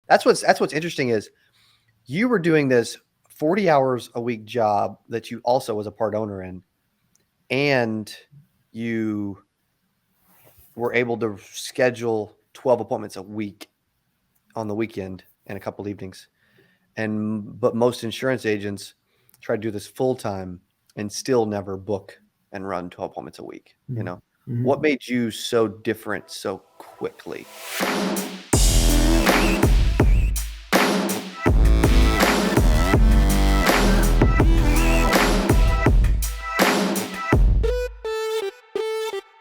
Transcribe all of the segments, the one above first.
That's what's interesting is you were doing this 40 hours a week job that you also was a part owner in, and you were able to schedule 12 appointments a week on the weekend and a couple evenings. But most insurance agents try to do this full time and still never book and run 12 appointments a week. You know, what made you so different so quickly?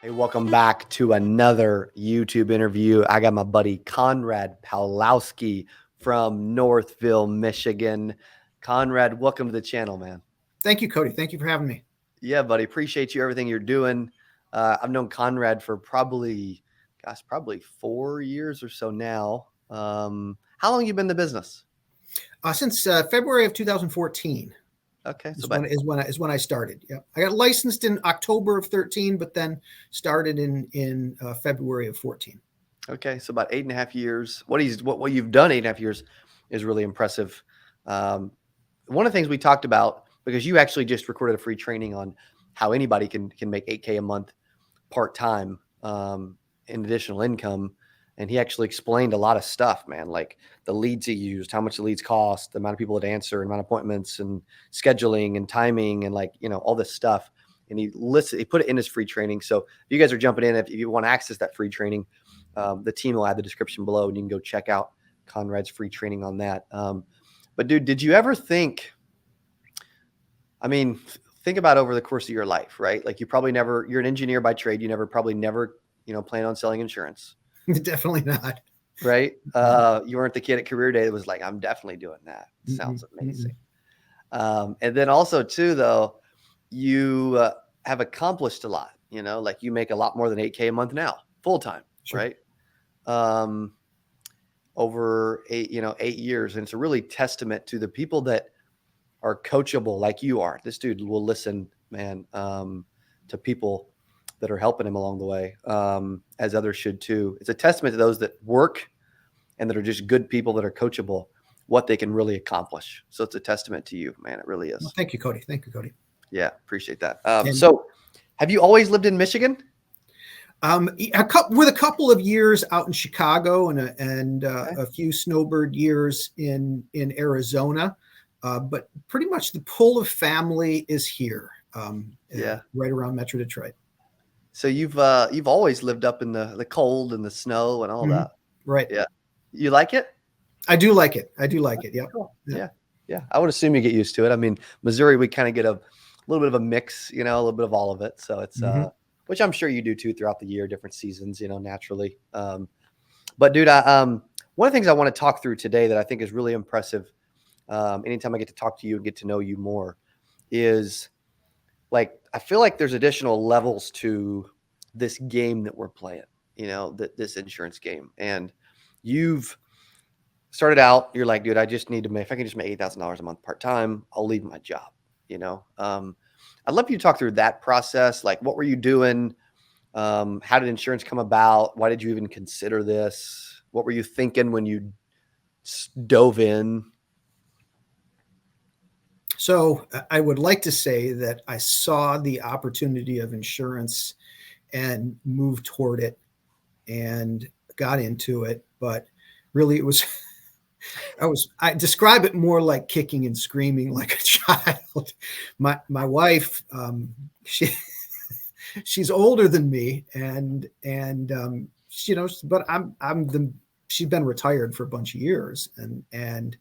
Hey, welcome back to another YouTube interview. I got my buddy Conrad Pawlowski from Northville, Michigan. Conrad, welcome to the channel, man. Thank you, Cody. Thank you for having me. Yeah, buddy. Appreciate you, everything you're doing. I've known Conrad for probably 4 years or so now. How long have you been in the business? Since February of 2014. Okay, so is when I started. Yeah, I got licensed in October of 13, but then started in February of 14. Okay, so about 8.5 years. What you've done 8.5 years is really impressive. One of the things we talked about, because you actually just recorded a free training on how anybody can make $8K a month part-time in additional income. And he actually explained a lot of stuff, man, like the leads he used, how much the leads cost, the amount of people that answer, amount of appointments and scheduling and timing and all this stuff. And he put it in his free training. So if you guys are jumping in, if you want to access that free training, the team will add the description below and you can go check out Conrad's free training on that. But dude, did you ever think about over the course of your life, right? Like you're an engineer by trade. You probably never plan on selling insurance. Definitely not. Right. You weren't the kid at career day that was like, I'm definitely doing that. Sounds amazing. And then also too, though, you have accomplished a lot, like you make a lot more than 8K a month now, full time. Sure. Right. Over 8 years. And it's a really testament to the people that are coachable like you are. This dude will listen, man, to people that are helping him along the way, as others should too. It's a testament to those that work and that are just good people that are coachable, what they can really accomplish. So it's a testament to you, man. It really is. Well, thank you, Cody. Yeah, appreciate that. So have you always lived in Michigan? With a couple of years out in Chicago and a few snowbird years in Arizona. But pretty much the pull of family is here, right around Metro Detroit. So you've always lived up in the cold and the snow and all that. Right. Yeah. You like it? I do like it. Yeah. Cool. Yeah. I would assume you get used to it. I mean, Missouri, we kind of get a little bit of a mix, a little bit of all of it. So it's, which I'm sure you do too throughout the year, different seasons, naturally. But dude, one of the things I want to talk through today that I think is really impressive, anytime I get to talk to you and get to know you more, is like, I feel like there's additional levels to this game that we're playing, this insurance game. And you've started out, you're like, dude, I just need to if I can just make $8,000 a month part-time, I'll leave my job, I'd love you to talk through that process. Like, what were you doing? How did insurance come about? Why did you even consider this? What were you thinking when you dove in? So I would like to say that I saw the opportunity of insurance and moved toward it and got into it. But really it was, I describe it more like kicking and screaming like a child. My wife, she's older than me and but she's been retired for a bunch of years. And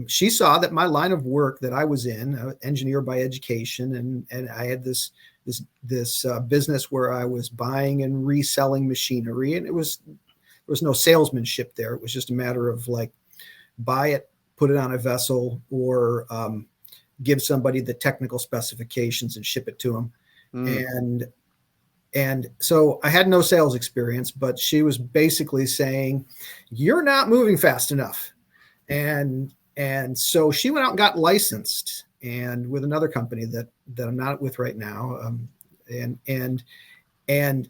she saw that my line of work that I was in, engineer by education, and I had this business where I was buying and reselling machinery, and there was no salesmanship there. It was just a matter of like, buy it, put it on a vessel, or give somebody the technical specifications and ship it to them. And so I had no sales experience, but she was basically saying, you're not moving fast enough. And so she went out and got licensed, and with another company that I'm not with right now. And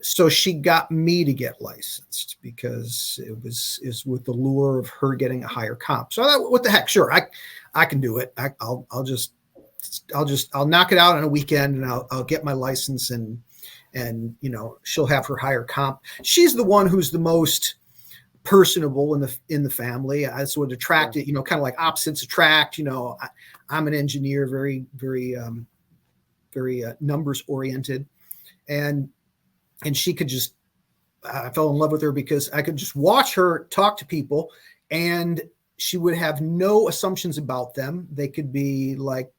so she got me to get licensed because is with the lure of her getting a higher comp. So I thought, what the heck? Sure, I can do it. I'll knock it out on a weekend, and I'll get my license, and she'll have her higher comp. She's the one who's the most personable in the family. I sort of attracted, kind of like opposites attract. I'm an engineer, very very numbers oriented, and she could just, I fell in love with her because I could just watch her talk to people, and she would have no assumptions about them. They could be like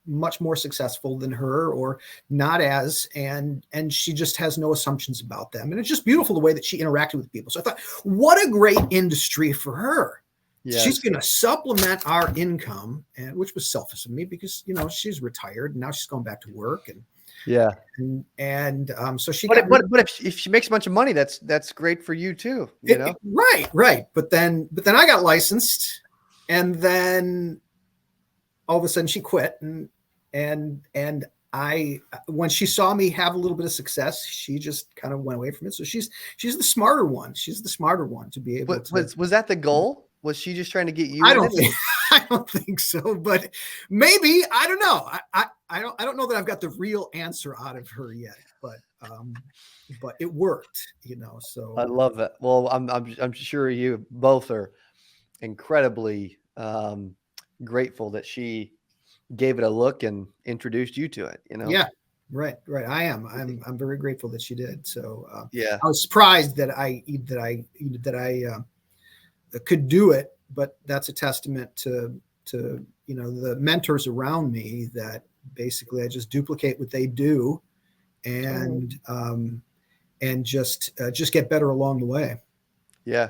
much more successful than her or not as, and she just has no assumptions about them. And it's just beautiful the way that she interacted with people. So I thought, what a great industry for her. Yes. She's going to supplement our income, and which was selfish of me because, she's retired and now she's going back to work, and so she but if she makes a bunch of money, that's great for you too, right. But then I got licensed, and then all of a sudden she quit, and I, when she saw me have a little bit of success, she just kind of went away from it. So she's the smarter one. She's the smarter one to be able to. Was that the goal? Was she just trying to get you? I don't think so, but maybe. I don't know. I don't know that I've got the real answer out of her yet, but it worked, so. I love it. Well, I'm sure you both are incredibly grateful that she gave it a look and introduced you to it, Yeah, right. I am. I'm very grateful that she did. So yeah, I was surprised that I could do it, but that's a testament to the mentors around me, that basically I just duplicate what they do, and just get better along the way. Yeah.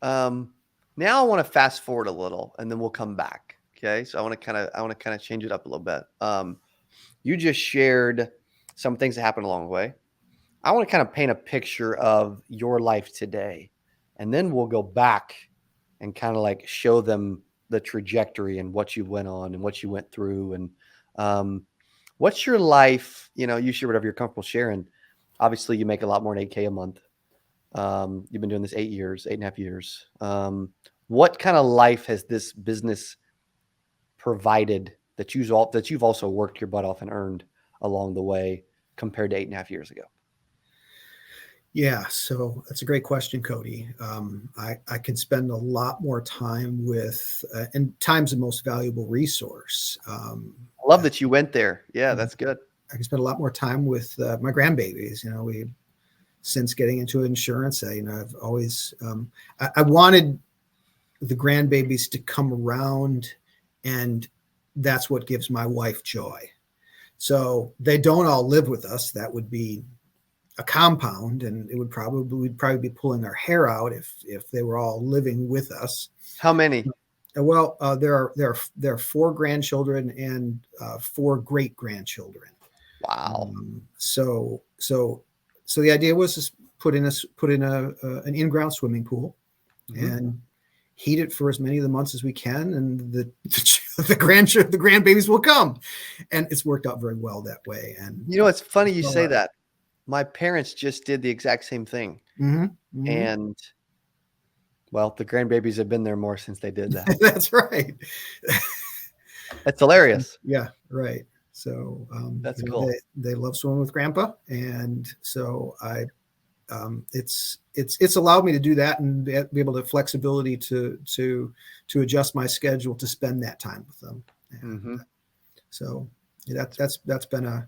Now I want to fast forward a little, and then we'll come back. Okay. So I want to kind of change it up a little bit. You just shared some things that happened along the way. I want to kind of paint a picture of your life today, and then we'll go back and kind of like show them the trajectory and what you went on and what you went through. And what's your life? You share whatever you're comfortable sharing. Obviously, you make a lot more than $8K a month. You've been doing this 8.5 years. What kind of life has this business provided that you've also worked your butt off and earned along the way compared to 8.5 years ago? Yeah, so that's a great question, Cody. I could spend a lot more time with, and time's the most valuable resource. I love that you went there. Yeah, that's good. I can spend a lot more time with my grandbabies. We, since getting into insurance, I've always, I wanted the grandbabies to come around, and that's what gives my wife joy. So they don't all live with us. That would be a compound, and we'd probably be pulling our hair out if they were all living with us. How many? Well, there are 4 grandchildren and 4 great grandchildren. Wow. So the idea was to put in an in-ground swimming pool, and heat it for as many of the months as we can, and the grandbabies will come, and it's worked out very well that way. And it's funny you say that. My parents just did the exact same thing. And well, the grandbabies have been there more since they did that. That's right. That's hilarious. Yeah. Right. So that's cool. They love swimming with grandpa. And so it's allowed me to do that and be able to have flexibility to adjust my schedule to spend that time with them. And so that's been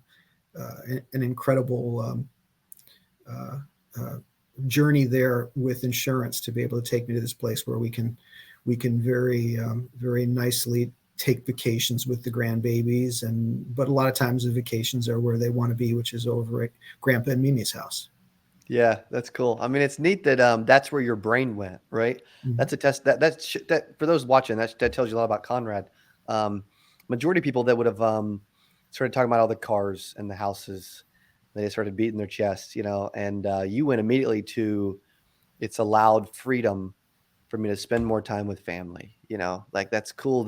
an incredible journey there with insurance, to be able to take me to this place where we can very very nicely take vacations with the grandbabies, but a lot of times the vacations are where they want to be, which is over at Grandpa and Mimi's house. Yeah, that's cool. I mean, it's neat that that's where your brain went, right? That's a test that for those watching, that tells you a lot about Conrad. Majority of people that would have started talking about all the cars and the houses, they started beating their chests, and you went immediately to, it's allowed freedom for me to spend more time with family. Like, that's cool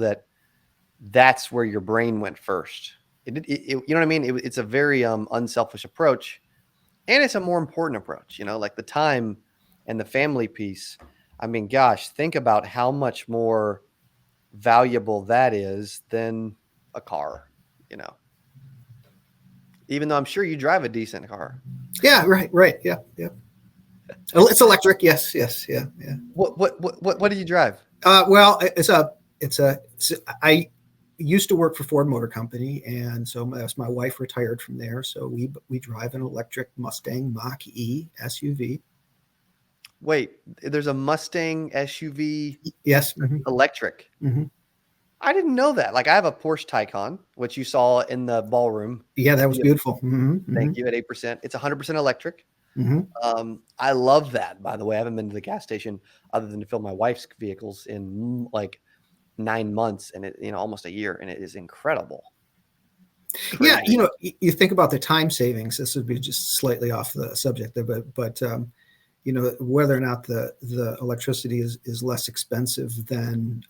that's where your brain went first. You know what I mean? It's a very unselfish approach. And it's a more important approach, like the time and the family piece. I mean, gosh, think about how much more valuable that is than a car, even though I'm sure you drive a decent car. Yeah, right. Yeah. It's electric. Yes. Yeah. What do you drive? Well, I used to work for Ford Motor Company, and so my wife retired from there. So we drive an electric Mustang Mach-E SUV. Wait, there's a Mustang SUV? Yes. Electric. Mm-hmm. I didn't know that. Like I have a Porsche Taycan, which you saw in the ballroom. Yeah, that was beautiful. Mm-hmm. Thank you. At 8%, it's 100% electric. Mm-hmm. I love that. By the way, I haven't been to the gas station other than to fill my wife's vehicles in like 9 months, and it almost a year, and it is incredible. Crazy. Yeah, you think about the time savings. This would be just slightly off the subject there, but whether or not the electricity is less expensive than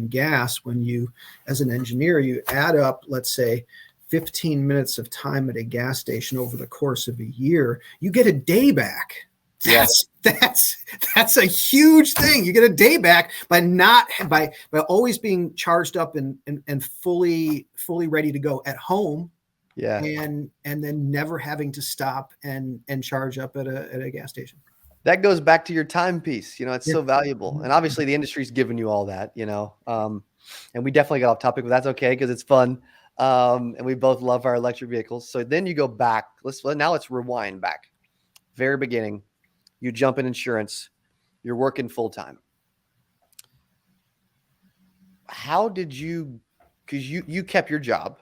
gas, when you, as an engineer, you add up, let's say, 15 minutes of time at a gas station over the course of a year, you get a day back. That's a huge thing. You get a day back by always being charged up and fully ready to go at home. Yeah. And then never having to stop and charge up at a gas station. That goes back to your time piece. It's so valuable. And obviously the industry's given you all that, and we definitely got off topic, but that's okay because it's fun. And we both love our electric vehicles. So then you go back. Let's rewind back. Very beginning. You jump in insurance. You're working full time. How did you? Because you kept your job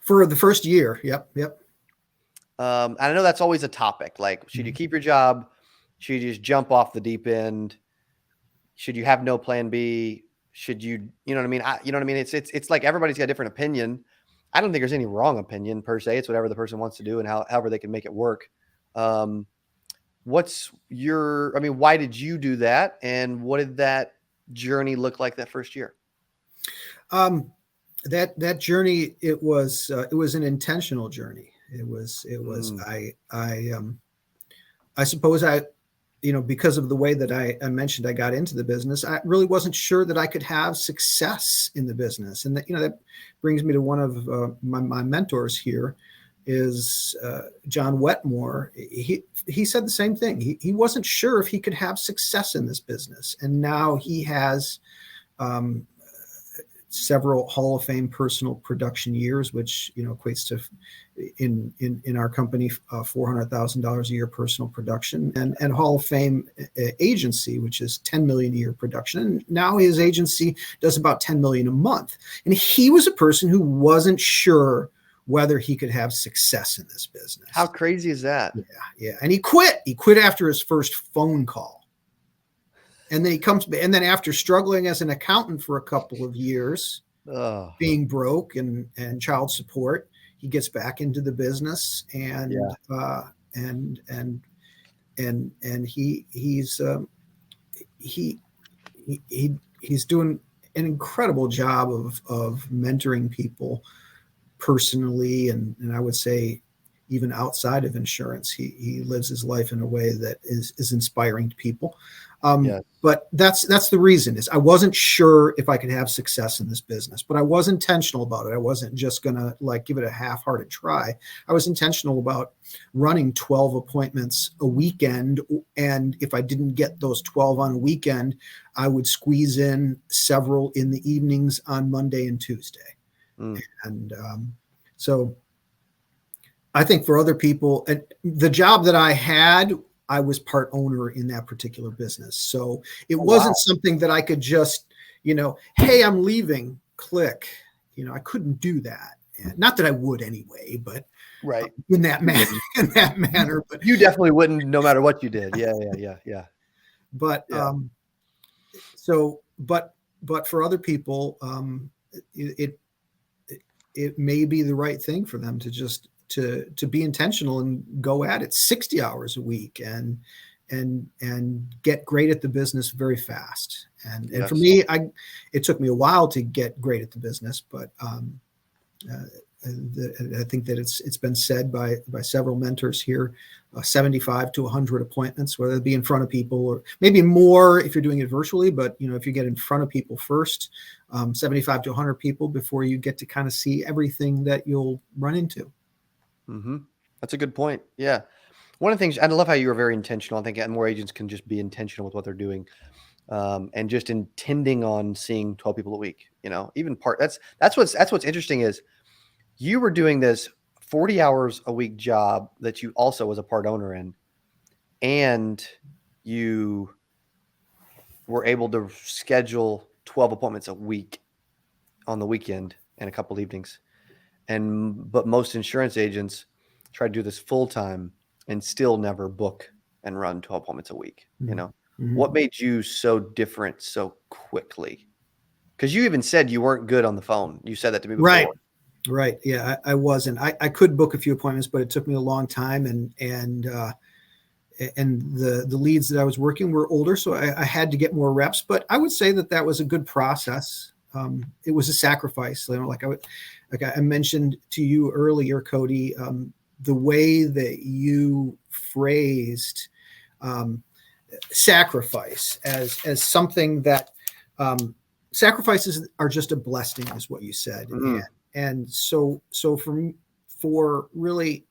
for the first year. Yep. And I know that's always a topic. Like, should you keep your job? Should you just jump off the deep end? Should you have no plan B? Should you? You know what I mean? It's like everybody's got a different opinion. I don't think there's any wrong opinion per se. It's whatever the person wants to do and however they can make it work. Why did you do that? And what did that journey look like that first year? That journey, it was an intentional journey. It was, I suppose because of the way that I mentioned I got into the business, I really wasn't sure that I could have success in the business. And that brings me to one of my mentors here is John Wetmore. He said the same thing. He wasn't sure if he could have success in this business. And now he has several Hall of Fame personal production years, which equates to in our company $400,000 a year personal production, and Hall of Fame agency, which is 10 million a year production. And now his agency does about 10 million a month. And he was a person who wasn't sure whether he could have success in this business. How crazy is that? Yeah. And he quit. He quit after his first phone call. And then he comes, and then after struggling as an accountant for a couple of years, being broke and child support, he gets back into the business, and he's doing an incredible job of mentoring people personally, and I would say even outside of insurance, he lives his life in a way that is inspiring to people. But that's the reason is I wasn't sure if I could have success in this business, but I was intentional about it. I wasn't just going to give it a half-hearted try. I was intentional about running 12 appointments a weekend. And if I didn't get those 12 on a weekend, I would squeeze in several in the evenings on Monday and Tuesday. And so I think for other people, the job that I had, I was part owner in that particular business. So it wasn't something that I could just, hey, I'm leaving, click. I couldn't do that. Not that I would anyway, but right in that manner. But you definitely wouldn't, no matter what you did. Yeah. But but for other people, it may be the right thing for them to just to be intentional and go at it 60 hours a week and get great at the business very fast. And for me, it took me a while to get great at the business, but I think that it's been said by several mentors here, 75 to 100 appointments, whether it be in front of people or maybe more if you're doing it virtually. But if you get in front of people first, 75 to 100 people before you get to kind of see everything that you'll run into. Mm-hmm. That's a good point. Yeah. One of the things, I love how you were very intentional. I think more agents can just be intentional with what they're doing, and just intending on seeing 12 people a week. Even that's what's interesting is you were doing this 40 hours a week job that you also was a part owner in, and you were able to schedule 12 appointments a week on the weekend and a couple evenings. But most insurance agents try to do this full time and still never book and run 12 appointments a week. Mm-hmm. What made you so different so quickly? Because you even said you weren't good on the phone. You said that to me before. Right. Yeah, I wasn't. I could book a few appointments, but it took me a long time, and the leads that I was working were older, so I had to get more reps. But I would say that was a good process. It was a sacrifice. Like I mentioned to you earlier, Cody, the way that you phrased sacrifice as something that sacrifices are just a blessing, is what you said. Mm-hmm. And so for really,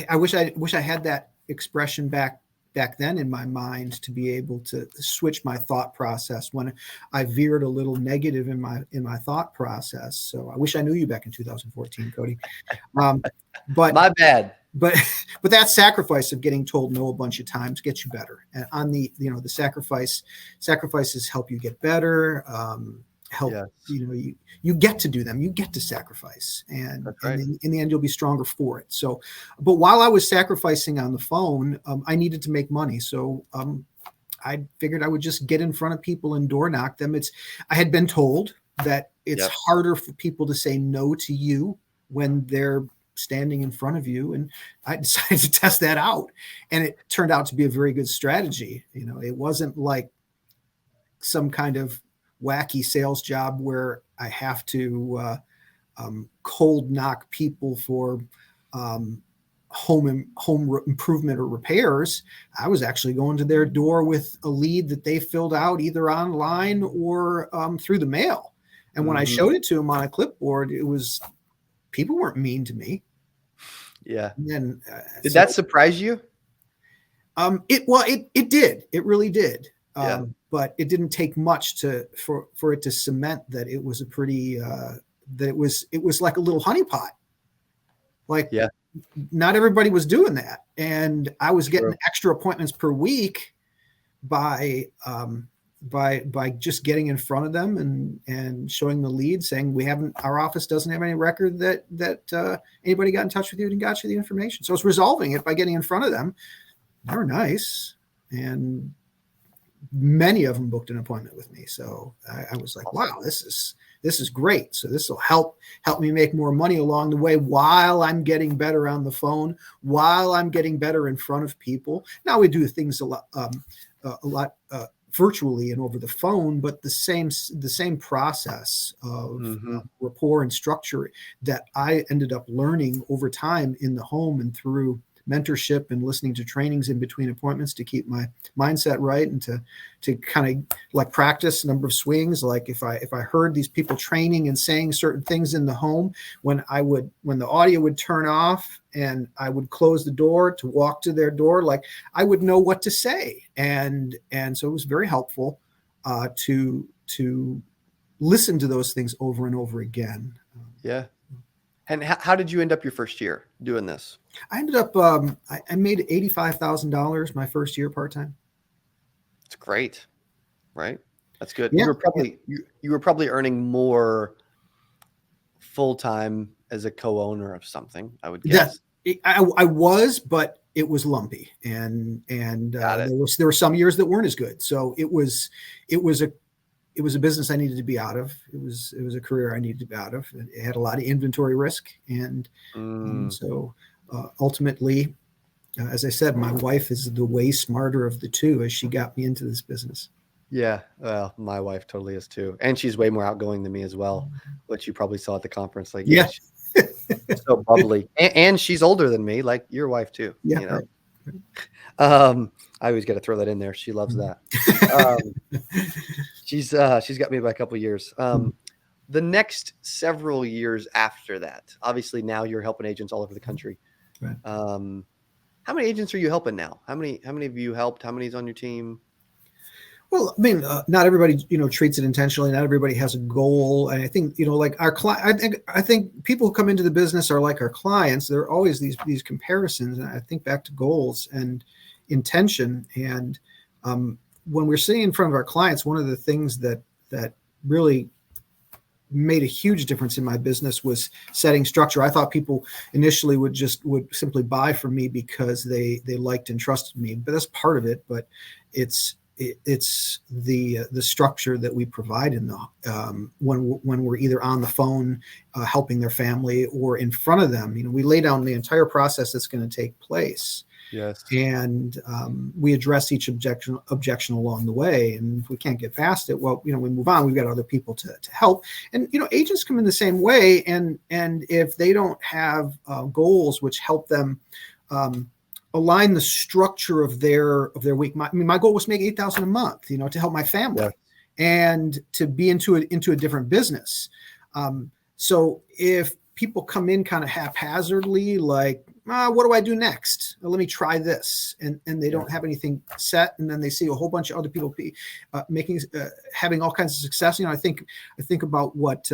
I wish I had that expression back then in my mind to be able to switch my thought process when I veered a little negative in my thought process. So I wish I knew you back in 2014, Cody. But my bad. But that sacrifice of getting told no a bunch of times gets you better. And on the sacrifices help you get better. Help, yes. You get to do them. You get to sacrifice, and right. in the end, you'll be stronger for it. So, but while I was sacrificing on the phone, I needed to make money. So, I figured I would just get in front of people and door knock them. I had been told that it's harder for people to say no to you when they're standing in front of you, and I decided to test that out, and it turned out to be a very good strategy. It wasn't like some kind of wacky sales job where I have to cold knock people for home improvement or repairs. I was actually going to their door with a lead that they filled out either online or through the mail. And when I showed it to them on a clipboard, people weren't mean to me. Yeah. And then, did that surprise you? It did. It really did. Yeah. But it didn't take much for it to cement that it was a pretty that it was like a little honeypot. Like, not everybody was doing that, and I was getting extra appointments per week by just getting in front of them and showing the lead, saying our office doesn't have any record that anybody got in touch with you and got you the information. So I was resolving it by getting in front of them. They were nice, and many of them booked an appointment with me. So I was like, wow, this is great. So this will help me make more money along the way while I'm getting better on the phone, while I'm getting better in front of people. Now we do things a lot virtually and over the phone, but the same process of rapport and structure that I ended up learning over time in the home and through mentorship and listening to trainings in between appointments to keep my mindset right and to kind of like practice a number of swings. Like if I heard these people training and saying certain things in the home, when the audio would turn off and I would close the door to walk to their door, like I would know what to say. And so it was very helpful to listen to those things over and over again. Yeah. And how did you end up your first year doing this? I ended up, I made $85,000 my first year part-time. That's great, right? That's good. Yeah. You were probably earning more full-time as a co-owner of something, I would guess. I was, but it was lumpy, and there were some years that weren't as good. So it was a business I needed to be out of. It was a career I needed to be out of. It had a lot of inventory risk. And so ultimately, as I said, my wife is the way smarter of the two as she got me into this business. Yeah. Well, my wife totally is too. And she's way more outgoing than me as well, which you probably saw at the conference. Like, yeah. So bubbly, and she's older than me, like your wife too. Yeah, You know, right. I always got to throw that in there. She loves that. She's got me by a couple of years. The next several years after that, obviously now you're helping agents all over the country. Right. How many agents are you helping now? How many have you helped? How many's on your team? Well, I mean, not everybody, treats it intentionally. Not everybody has a goal. And I think, like our client, I think people who come into the business are like our clients. There are always these comparisons. And I think back to goals and intention. And when we're sitting in front of our clients, one of the things that really made a huge difference in my business was setting structure. I thought people initially would simply buy from me because they liked and trusted me, but that's part of it. But it's the structure that we provide in the when we're either on the phone helping their family or in front of them. We lay down the entire process that's going to take place. Yes. And we address each objection along the way. And if we can't get past it, well, we move on. We've got other people to help. And agents come in the same way. And if they don't have goals which help them align the structure of their week. My goal was to make $8,000 a month, to help my family. Yeah. And to be into a different business. So if people come in kind of haphazardly, like, what do I do next? Let me try this. And they don't have anything set. And then they see a whole bunch of other people having all kinds of success. I think about what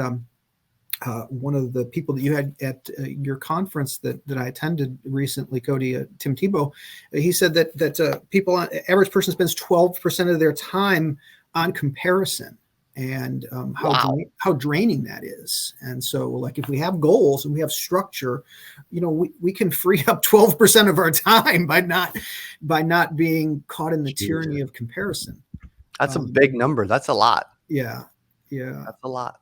one of the people that you had at your conference that I attended recently, Cody, Tim Tebow, he said that average person spends 12% of their time on comparison. And how draining that is. And so, like, if we have goals and we have structure, we can free up 12% of our time by not being caught in the tyranny of comparison. That's a big number. That's a lot. Yeah. That's a lot.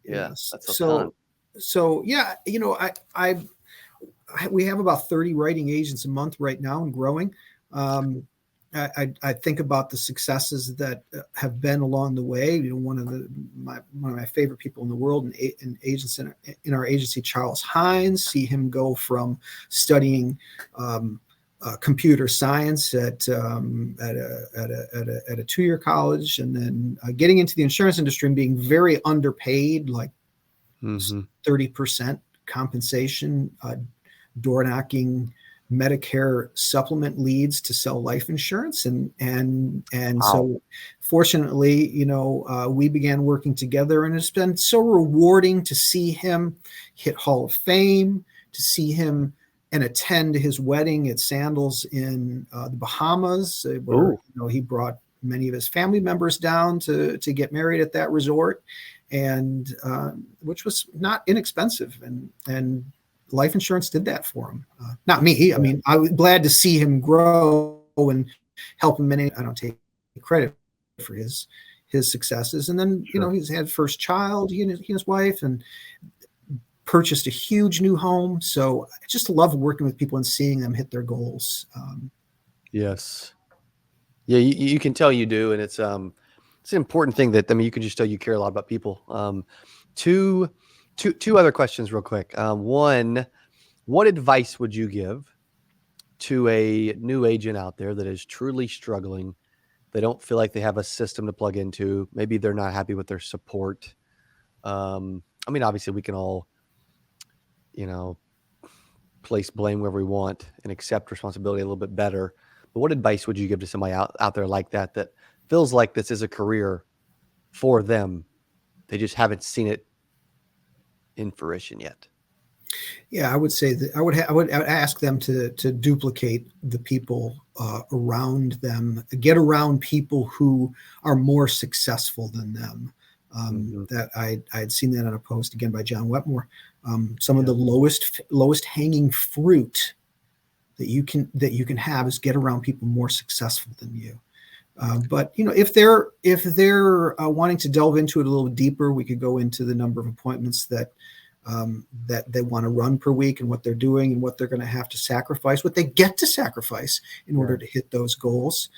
Yeah. Yes. That's a ton. So yeah, we have about 30 writing agents a month right now and growing. I think about the successes that have been along the way. One of my favorite people in the world and agents in our agency, Charles Hines. See him go from studying computer science at a 2-year college, and then getting into the insurance industry and being very underpaid, like 30% compensation, door knocking Medicare supplement leads to sell life insurance. And wow. So fortunately, we began working together, and it's been so rewarding to see him hit Hall of Fame, to see him and attend his wedding at Sandals in the Bahamas, where he brought many of his family members down to get married at that resort, and which was not inexpensive. And life insurance did that for him. Not me. I mean, I was glad to see him grow and help him. I don't take credit for his successes. And then, he's had first child, he and his wife, and purchased a huge new home. So I just love working with people and seeing them hit their goals. Yes. Yeah, you can tell you do. And it's an important thing that, you can just tell you care a lot about people. Two other questions real quick. One, what advice would you give to a new agent out there that is truly struggling? They don't feel like they have a system to plug into. Maybe they're not happy with their support. Obviously we can all, place blame wherever we want and accept responsibility a little bit better. But what advice would you give to somebody out there like that feels like this is a career for them? They just haven't seen it in fruition yet. Yeah, I would say that I would ask them to duplicate the people around them, get around people who are more successful than them. That I had seen that on a post again by John Wetmore. Some of the lowest hanging fruit that you can have is get around people more successful than you. But if they're wanting to delve into it a little deeper, we could go into the number of appointments that they want to run per week, and what they're doing, and what they're going to have to sacrifice, what they get to sacrifice in order to hit those goals.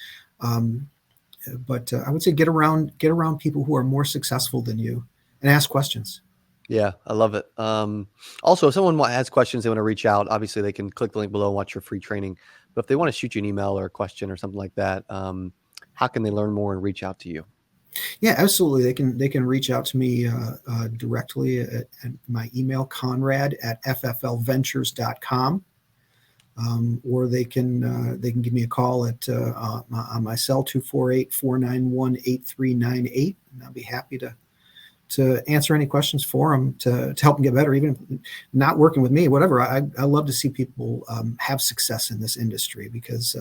But I would say get around people who are more successful than you, and ask questions. Yeah, I love it. Also, if someone has questions, they want to reach out, obviously they can click the link below and watch your free training. But if they want to shoot you an email or a question or something like that, how can they learn more and reach out to you? Yeah, absolutely. They can reach out to me directly at my email, Conrad@fflventures.com. Or they can give me a call at on my cell 248-491-8398, and I'll be happy to answer any questions for them to help them get better. Even if not working with me, whatever. I love to see people have success in this industry because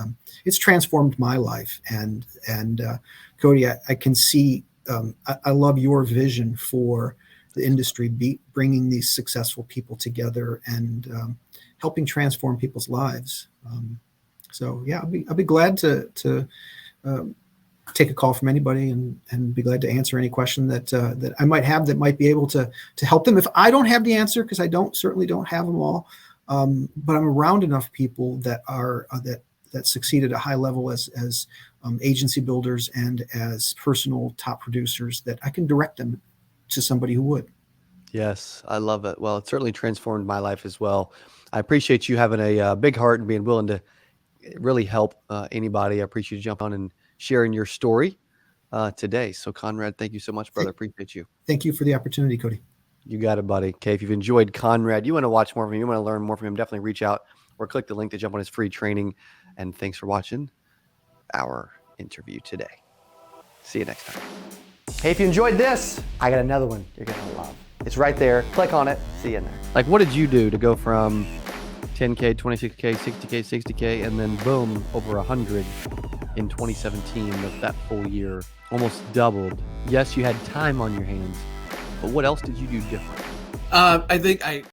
it's transformed my life. And Cody, I can see. I love your vision for the industry, bringing these successful people together and helping transform people's lives. So yeah, I'll be glad to take a call from anybody and be glad to answer any question that I might have that might be able to help them. If I don't have the answer, because I certainly don't have them all, but I'm around enough people that are that succeed at a high level as agency builders and as personal top producers that I can direct them to somebody who would. Yes, I love it. Well, it certainly transformed my life as well. I appreciate you having a big heart and being willing to really help anybody. I appreciate you jumping on and sharing your story today. So Conrad, thank you so much, brother. Appreciate you. Thank you for the opportunity, Cody. You got it, buddy. Okay, if you've enjoyed Conrad, you want to watch more from him, you want to learn more from him, definitely reach out or click the link to jump on his free training. And thanks for watching our interview today. See you next time. Hey, if you enjoyed this, I got another one you're going to love. It's right there. Click on it. See you in there. Like, what did you do to go from 10K, 26K, 60K, 60K, and then boom, over 100 in 2017 of that full year, almost doubled. Yes, you had time on your hands, but what else did you do different? I think I